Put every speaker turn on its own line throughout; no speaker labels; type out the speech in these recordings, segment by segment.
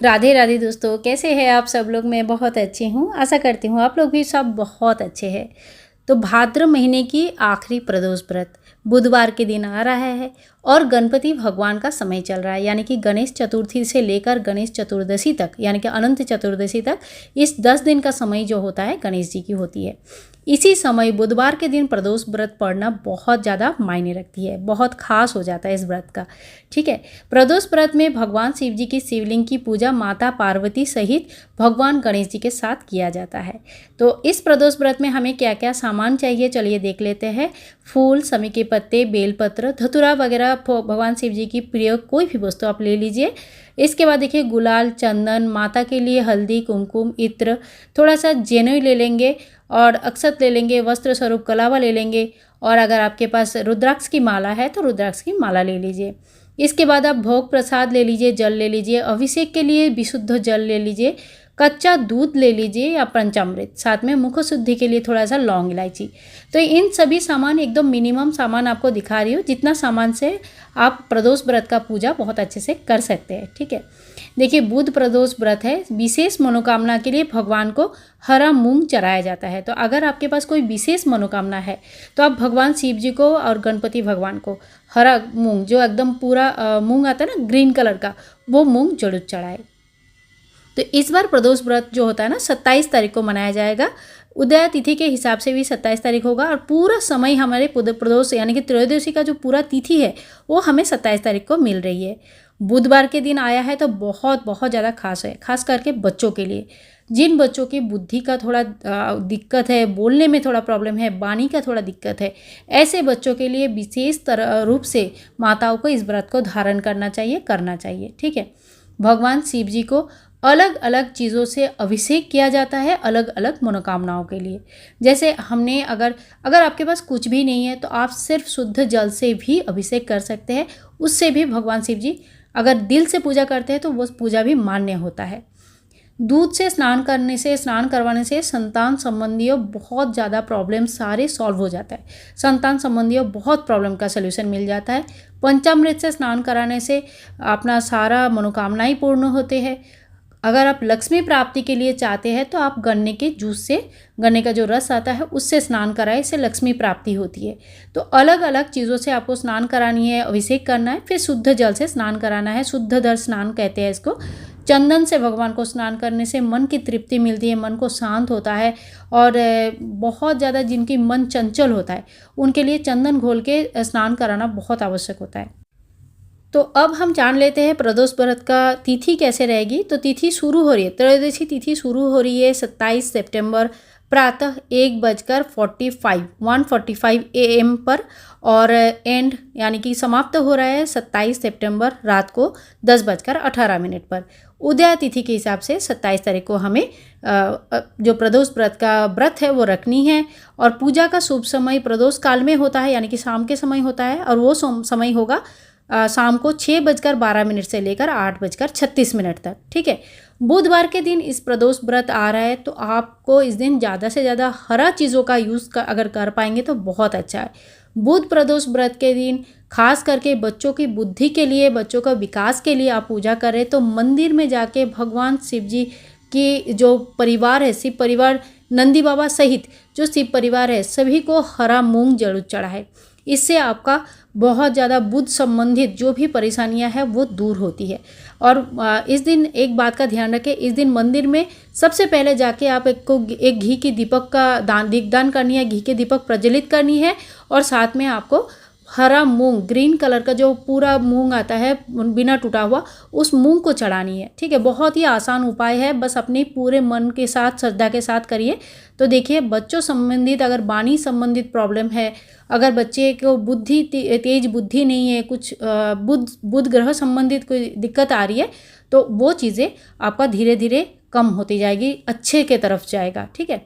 राधे राधे दोस्तों, कैसे हैं आप सब लोग। मैं बहुत अच्छी हूँ। आशा करती हूँ आप लोग भी सब बहुत अच्छे हैं। तो भाद्र महीने की आखिरी प्रदोष व्रत बुधवार के दिन आ रहा है और गणपति भगवान का समय चल रहा है, यानी कि गणेश चतुर्थी से लेकर गणेश चतुर्दशी तक, यानी कि अनंत चतुर्दशी तक इस 10 दिन का समय जो होता है गणेश जी की होती है। इसी समय बुधवार के दिन प्रदोष व्रत पढ़ना बहुत ज़्यादा मायने रखती है, बहुत खास हो जाता है इस व्रत का। ठीक है। प्रदोष व्रत में भगवान शिव जी की शिवलिंग की पूजा माता पार्वती सहित भगवान गणेश जी के साथ किया जाता है। तो इस प्रदोष व्रत में हमें क्या क्या सामान चाहिए, चलिए देख लेते हैं। फूल, समी के पत्ते, बेलपत्र, धतूरा वगैरह भगवान शिव जी की प्रिय कोई भी वस्तु आप ले लीजिए। इसके बाद देखिए गुलाल, चंदन, माता के लिए हल्दी, कुमकुम, इत्र, थोड़ा सा जनेऊ ले लेंगे और अक्षत ले लेंगे, वस्त्र स्वरूप कलावा ले लेंगे और अगर आपके पास रुद्राक्ष की माला है तो रुद्राक्ष की माला ले लीजिए। इसके बाद आप भोग प्रसाद ले लीजिए, जल ले लीजिए, अभिषेक के लिए विशुद्ध जल ले लीजिए, कच्चा दूध ले लीजिए या पंचामृत, साथ में मुख शुद्धि के लिए थोड़ा सा लौंग इलायची। तो इन सभी सामान एकदम मिनिमम सामान आपको दिखा रही हूँ, जितना सामान से आप प्रदोष व्रत का पूजा बहुत अच्छे से कर सकते हैं। ठीक है। देखिए बुध प्रदोष व्रत है, विशेष मनोकामना के लिए भगवान को हरा मूंग चढ़ाया जाता है। तो अगर आपके पास कोई विशेष मनोकामना है तो आप भगवान शिव जी को और गणपति भगवान को हरा मूंग, जो एकदम पूरा मूंग आता है ना ग्रीन कलर का, वो मूंग जरूर चढ़ाए। तो इस बार प्रदोष व्रत जो होता है ना 27 तारीख को मनाया जाएगा। उदय तिथि के हिसाब से भी 27 तारीख होगा और पूरा समय हमारे प्रदोष यानी कि त्रयोदशी का जो पूरा तिथि है वो हमें 27 तारीख को मिल रही है। बुधवार के दिन आया है तो बहुत बहुत ज़्यादा खास है, खास करके बच्चों के लिए। जिन बच्चों की बुद्धि का थोड़ा दिक्कत है, बोलने में थोड़ा प्रॉब्लम है, वाणी का थोड़ा दिक्कत है, ऐसे बच्चों के लिए विशेष रूप से माताओं को इस व्रत को धारण करना चाहिए। ठीक है। भगवान शिव जी को अलग अलग चीज़ों से अभिषेक किया जाता है, अलग अलग मनोकामनाओं के लिए। जैसे हमने अगर आपके पास कुछ भी नहीं है तो आप सिर्फ शुद्ध जल से भी अभिषेक कर सकते हैं। उससे भी भगवान शिव जी अगर दिल से पूजा करते हैं तो वो पूजा भी मान्य होता है। दूध से स्नान करवाने से संतान संबंधी बहुत ज़्यादा प्रॉब्लम सारे सॉल्व हो जाता है। संतान संबंधी बहुत प्रॉब्लम का सलूशन मिल जाता है। पंचामृत से स्नान कराने से अपना सारा मनोकामनाएं पूर्ण होते हैं। अगर आप लक्ष्मी प्राप्ति के लिए चाहते हैं तो आप गन्ने के जूस से, गन्ने का जो रस आता है उससे स्नान कराएं, इससे लक्ष्मी प्राप्ति होती है। तो अलग अलग चीज़ों से आपको स्नान करानी है, अभिषेक करना है, फिर शुद्ध जल से स्नान कराना है। शुद्ध दर स्नान कहते हैं इसको। चंदन से भगवान को स्नान करने से मन की तृप्ति मिलती है, मन को शांत होता है। और बहुत ज़्यादा जिनकी मन चंचल होता है उनके लिए चंदन घोल के स्नान कराना बहुत आवश्यक होता है। तो अब हम जान लेते हैं प्रदोष व्रत का तिथि कैसे रहेगी। तो तिथि शुरू हो रही है, त्रयोदशी तिथि शुरू हो रही है 27 सितंबर प्रातः 1:45 AM पर और एंड यानी कि समाप्त हो रहा है 27 सितंबर रात को 10:18 पर। उदय तिथि के हिसाब से 27 तारीख को हमें जो प्रदोष व्रत का व्रत है वो रखनी है। और पूजा का शुभ समय प्रदोष काल में होता है, यानी कि शाम के समय होता है और वो समय होगा शाम को 6:12 से लेकर 8:36 तक। ठीक है। बुधवार के दिन इस प्रदोष व्रत आ रहा है तो आपको इस दिन ज़्यादा से ज़्यादा हरा चीज़ों का यूज़ अगर कर पाएंगे तो बहुत अच्छा है। बुध प्रदोष व्रत के दिन खास करके बच्चों की बुद्धि के लिए, बच्चों का विकास के लिए आप पूजा करें तो मंदिर में जाके भगवान शिव जी की जो परिवार है, शिव परिवार, नंदी बाबा सहित जो शिव परिवार है, सभी को हरा मूंग जरूर चढ़ाए। इससे आपका बहुत ज़्यादा बुद्ध संबंधित जो भी परेशानियां हैं वो दूर होती है। और इस दिन एक बात का ध्यान रखें, इस दिन मंदिर में सबसे पहले जाके आप एक घी की दीपक का दीपदान करनी है, घी के दीपक प्रज्वलित करनी है और साथ में आपको हरा मूंग, ग्रीन कलर का जो पूरा मूंग आता है बिना टूटा हुआ, उस मूंग को चढ़ानी है। ठीक है। बहुत ही आसान उपाय है, बस अपने पूरे मन के साथ, श्रद्धा के साथ करिए। तो देखिए बच्चों संबंधित अगर वाणी संबंधित प्रॉब्लम है, अगर बच्चे को बुद्धि तेज बुद्धि नहीं है, कुछ बुध ग्रह संबंधित कोई दिक्कत आ रही है तो वो चीज़ें आपका धीरे धीरे कम होती जाएगी, अच्छे के तरफ जाएगा। ठीक है।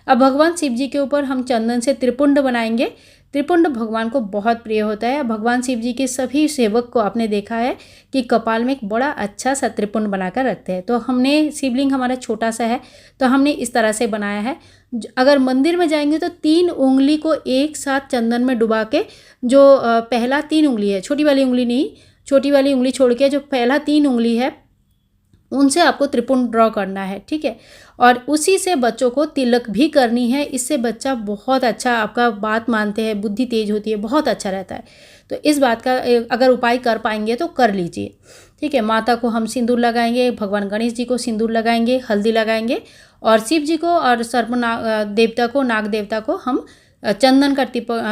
अब भगवान शिव जी के ऊपर हम चंदन से त्रिपुंड बनाएंगे। त्रिपुंड भगवान को बहुत प्रिय होता है। भगवान शिव जी के सभी सेवक को आपने देखा है कि कपाल में एक बड़ा अच्छा सा त्रिपुंड बनाकर रखते हैं। तो हमने, शिवलिंग हमारा छोटा सा है तो हमने इस तरह से बनाया है। अगर मंदिर में जाएंगे तो 3 उंगली को एक साथ चंदन में डुबा के, जो पहला 3 उंगली है, छोटी वाली उंगली नहीं, छोटी वाली उंगली छोड़ के जो पहला 3 उंगली है उनसे आपको त्रिपुंड ड्रॉ करना है, ठीक है। और उसी से बच्चों को तिलक भी करनी है। इससे बच्चा बहुत अच्छा आपका बात मानते हैं, बुद्धि तेज होती है, बहुत अच्छा रहता है। तो इस बात का अगर उपाय कर पाएंगे तो कर लीजिए, ठीक है। माता को हम सिंदूर लगाएंगे, भगवान गणेश जी को सिंदूर लगाएंगे, हल्दी लगाएंगे, और शिव जी को और सर्प देवता को, नाग देवता को हम चंदन का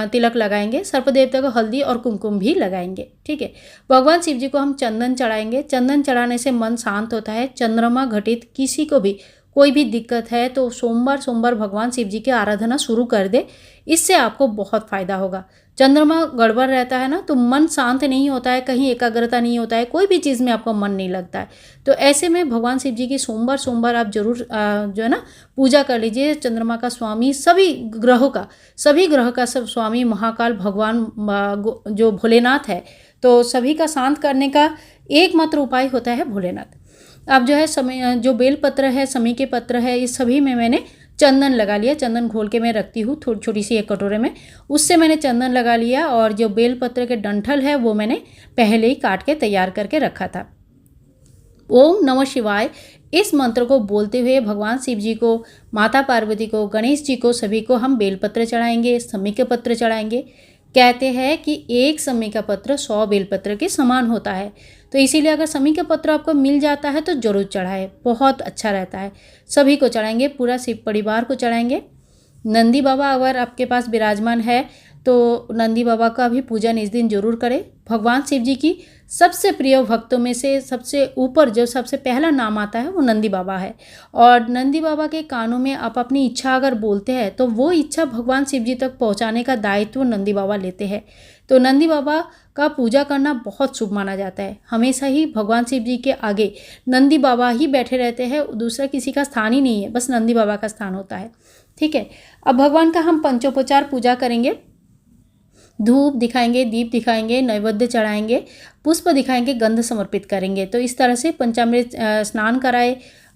तिलक लगाएंगे। सर्प देवता को हल्दी और कुमकुम भी लगाएंगे, ठीक है। भगवान शिव जी को हम चंदन चढ़ाएंगे। चंदन चढ़ाने से मन शांत होता है। चंद्रमा घटित किसी को भी कोई भी दिक्कत है तो सोमवार सोमवार भगवान शिव जी की आराधना शुरू कर दे, इससे आपको बहुत फ़ायदा होगा। चंद्रमा गड़बड़ रहता है ना तो मन शांत नहीं होता है, कहीं एकाग्रता नहीं होता है, कोई भी चीज़ में आपका मन नहीं लगता है। तो ऐसे में भगवान शिव जी की सोमवार सोमवार आप जरूर जो है ना पूजा कर लीजिए। चंद्रमा का स्वामी, सभी ग्रह का सब स्वामी महाकाल भगवान जो भोलेनाथ है, तो सभी का शांत करने का एकमात्र उपाय होता है भोलेनाथ। अब जो है समय, जो बेलपत्र है, समी के पत्र है, इस सभी में मैंने चंदन लगा लिया। चंदन घोल के मैं रखती हूँ छोटी सी एक कटोरे में, उससे मैंने चंदन लगा लिया। और जो बेलपत्र के डंठल है वो मैंने पहले ही काट के तैयार करके रखा था। ओम नमः शिवाय इस मंत्र को बोलते हुए भगवान शिव जी को, माता पार्वती को, गणेश जी को, सभी को हम बेलपत्र चढ़ाएंगे, समी के पत्र चढ़ाएंगे। कहते हैं कि एक समी का पत्र 100 बेलपत्र के समान होता है। तो इसीलिए अगर समी का पत्र आपको मिल जाता है तो ज़रूर चढ़ाए, बहुत अच्छा रहता है। सभी को चढ़ाएंगे, पूरा शिव परिवार को चढ़ाएंगे। नंदी बाबा अगर आपके पास विराजमान है तो नंदी बाबा का भी पूजन इस दिन जरूर करें। भगवान शिव जी की सबसे प्रिय भक्तों में से सबसे ऊपर जो सबसे पहला नाम आता है वो नंदी बाबा है। और नंदी बाबा के कानों में आप अपनी इच्छा अगर बोलते हैं तो वो इच्छा भगवान शिव जी तक पहुंचाने का दायित्व नंदी बाबा लेते हैं। तो नंदी बाबा का पूजा करना बहुत शुभ माना जाता है। हमेशा ही भगवान शिव जी के आगे नंदी बाबा ही बैठे रहते हैं, दूसरा किसी का स्थान ही नहीं है, बस नंदी बाबा का स्थान होता है, ठीक है। अब भगवान का हम पंचोपचार पूजा करेंगे। धूप दिखाएंगे, दीप दिखाएंगे, नैवेद्य चढ़ाएंगे, पुष्प दिखाएंगे, गंध समर्पित करेंगे। तो इस तरह से पंचामृत स्नान कराए,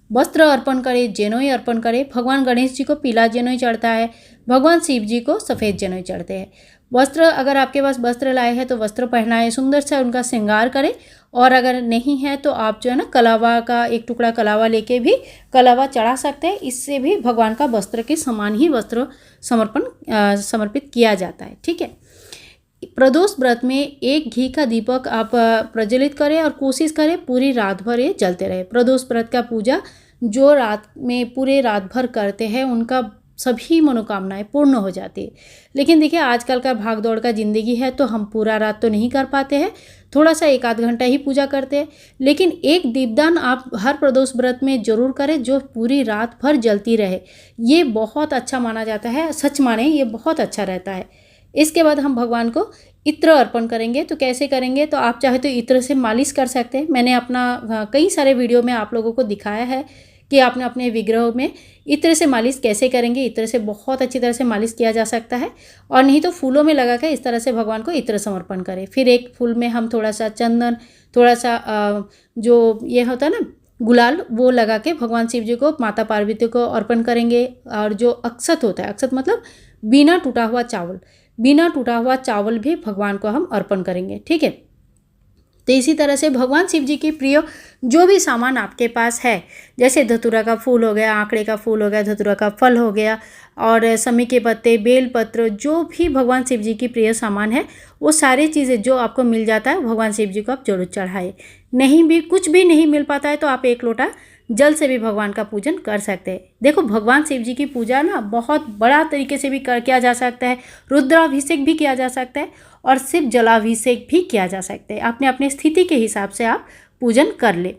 वस्त्र अर्पण करे, जनेऊ अर्पण करे। भगवान गणेश जी को पीला जनेऊ चढ़ता है, भगवान शिव जी को सफ़ेद जनेऊ चढ़ते हैं। वस्त्र, अगर आपके पास वस्त्र लाए हैं तो वस्त्र पहनाए, सुंदर से उनका श्रृंगार करें। और अगर नहीं है तो आप जो है ना कलावा का एक टुकड़ा कलावा लेके भी कलावा चढ़ा सकते हैं। इससे भी भगवान का वस्त्र के समान ही वस्त्र समर्पित किया जाता है, ठीक है। प्रदोष व्रत में एक घी का दीपक आप प्रज्वलित करें और कोशिश करें पूरी रात भर ये जलते रहे। प्रदोष व्रत का पूजा जो रात में पूरे रात भर करते हैं उनका सभी मनोकामनाएं पूर्ण हो जाती है। लेकिन देखिए आजकल का भाग दौड़ का ज़िंदगी है तो हम पूरा रात तो नहीं कर पाते हैं, थोड़ा सा 1-8 घंटा ही पूजा करते हैं। लेकिन एक दीपदान आप हर प्रदोष व्रत में जरूर करें जो पूरी रात भर जलती रहे। ये बहुत अच्छा माना जाता है, सच माने ये बहुत अच्छा रहता है। इसके बाद हम भगवान को इत्र अर्पण करेंगे। तो कैसे करेंगे, तो आप चाहे तो इत्र से मालिश कर सकते हैं। मैंने अपना कई सारे वीडियो में आप लोगों को दिखाया है कि आपने अपने विग्रह में इत्र से मालिश कैसे करेंगे। इत्र से बहुत अच्छी तरह से मालिश किया जा सकता है, और नहीं तो फूलों में लगा कर इस तरह से भगवान को इत्र समर्पण करें। फिर एक फूल में हम थोड़ा सा चंदन, थोड़ा सा जो ये होता है ना गुलाल, वो लगा के भगवान शिव जी को, माता पार्वती को अर्पण करेंगे। और जो अक्षत होता है, अक्षत मतलब बिना टूटा हुआ चावल, बिना टूटा हुआ चावल भी भगवान को हम अर्पण करेंगे, ठीक है। तो इसी तरह से भगवान शिव जी की प्रिय जो भी सामान आपके पास है, जैसे धतूरा का फूल हो गया, आंकड़े का फूल हो गया, धतूरा का फल हो गया, और समी के पत्ते, बेल पत्र, जो भी भगवान शिव जी की प्रिय सामान है वो सारी चीज़ें जो आपको मिल जाता है भगवान शिव जी को आप जरूर चढ़ाए। नहीं भी कुछ भी नहीं मिल पाता है तो आप 1 लोटा जल से भी भगवान का पूजन कर सकते हैं। देखो भगवान शिव जी की पूजा ना बहुत बड़ा तरीके से भी किया जा सकता है, रुद्राभिषेक भी किया जा सकता है और सिर्फ जलाभिषेक भी किया जा सकता है। अपने अपने स्थिति के हिसाब से आप पूजन कर ले,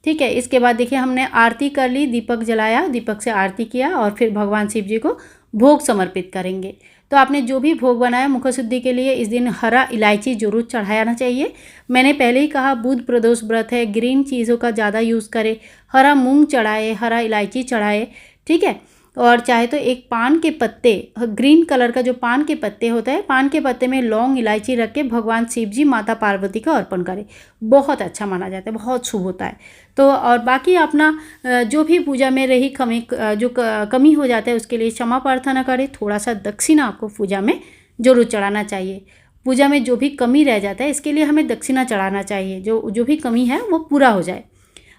ठीक है। इसके बाद देखिए हमने आरती कर ली, दीपक जलाया, दीपक से आरती किया और फिर भगवान शिव जी को भोग समर्पित करेंगे। तो आपने जो भी भोग बनाया मुख शुद्धि के लिए इस दिन हरा इलायची जरूर चढ़ाना चाहिए। मैंने पहले ही कहा बुध प्रदोष व्रत है, ग्रीन चीज़ों का ज़्यादा यूज़ करें। हरा मूंग चढ़ाए, हरा इलायची चढ़ाए, ठीक है। और चाहे तो एक पान के पत्ते, ग्रीन कलर का जो पान के पत्ते होता है, पान के पत्ते में लौंग इलायची रख के भगवान शिव जी, माता पार्वती का अर्पण करें। बहुत अच्छा माना जाता है, बहुत शुभ होता है। तो और बाकी अपना जो भी पूजा में रही कमी हो जाता है उसके लिए क्षमा प्रार्थना करें। थोड़ा सा दक्षिणा आपको पूजा में जरूर चढ़ाना चाहिए। पूजा में जो भी कमी रह जाता है इसके लिए हमें दक्षिणा चढ़ाना चाहिए, जो भी कमी है वो पूरा हो जाए।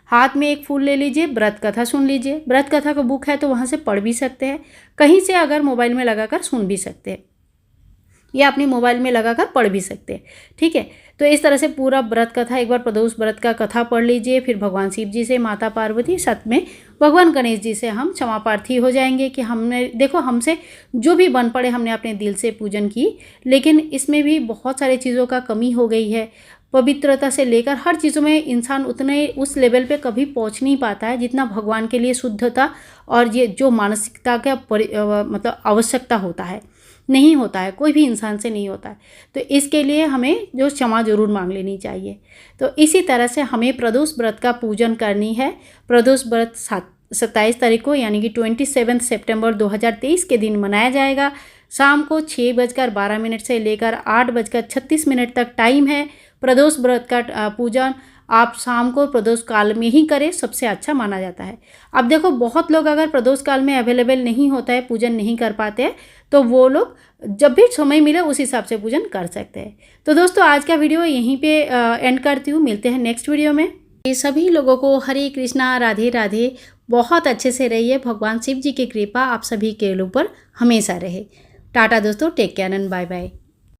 हाथ में एक फूल ले लीजिए, व्रत कथा सुन लीजिए। व्रत कथा का बुक है तो वहाँ से पढ़ भी सकते हैं, कहीं से अगर मोबाइल में लगाकर सुन भी सकते हैं या अपने मोबाइल में लगाकर पढ़ भी सकते हैं। ठीक है, तो इस तरह से पूरा व्रत कथा एक बार प्रदोष व्रत का कथा पढ़ लीजिए। फिर भगवान शिव जी से, माता पार्वती, साथ में भगवान गणेश जी से हम क्षमा प्रार्थी हो जाएंगे कि हमने देखो हमसे जो भी बन पड़े हमने अपने दिल से पूजन की, लेकिन इसमें भी बहुत सारी चीज़ों का कमी हो गई है। पवित्रता से लेकर हर चीज़ों में इंसान उतने उस लेवल पे कभी पहुंच नहीं पाता है जितना भगवान के लिए शुद्धता और ये जो मानसिकता का मतलब आवश्यकता होता है, नहीं होता है, कोई भी इंसान से नहीं होता है। तो इसके लिए हमें जो क्षमा जरूर मांग लेनी चाहिए। तो इसी तरह से हमें प्रदोष व्रत का पूजन करनी है। प्रदोष व्रत 27 तारीख को यानी कि 27 सितंबर 2023 के दिन मनाया जाएगा। शाम को 6:12 से लेकर 8:36 तक टाइम है। प्रदोष व्रत का पूजन आप शाम को प्रदोष काल में ही करें, सबसे अच्छा माना जाता है। अब देखो बहुत लोग अगर प्रदोष काल में अवेलेबल नहीं होता है, पूजन नहीं कर पाते हैं, तो वो लोग जब भी समय मिले उस हिसाब से पूजन कर सकते हैं। तो दोस्तों आज का वीडियो यहीं पे एंड करती हूँ, मिलते हैं नेक्स्ट वीडियो में। ये सभी लोगों को हरे कृष्णा, राधे राधे। बहुत अच्छे से रहिए, भगवान शिव जी की कृपा आप सभी के ऊपर हमेशा रहे। टाटा दोस्तों, take care and bye bye.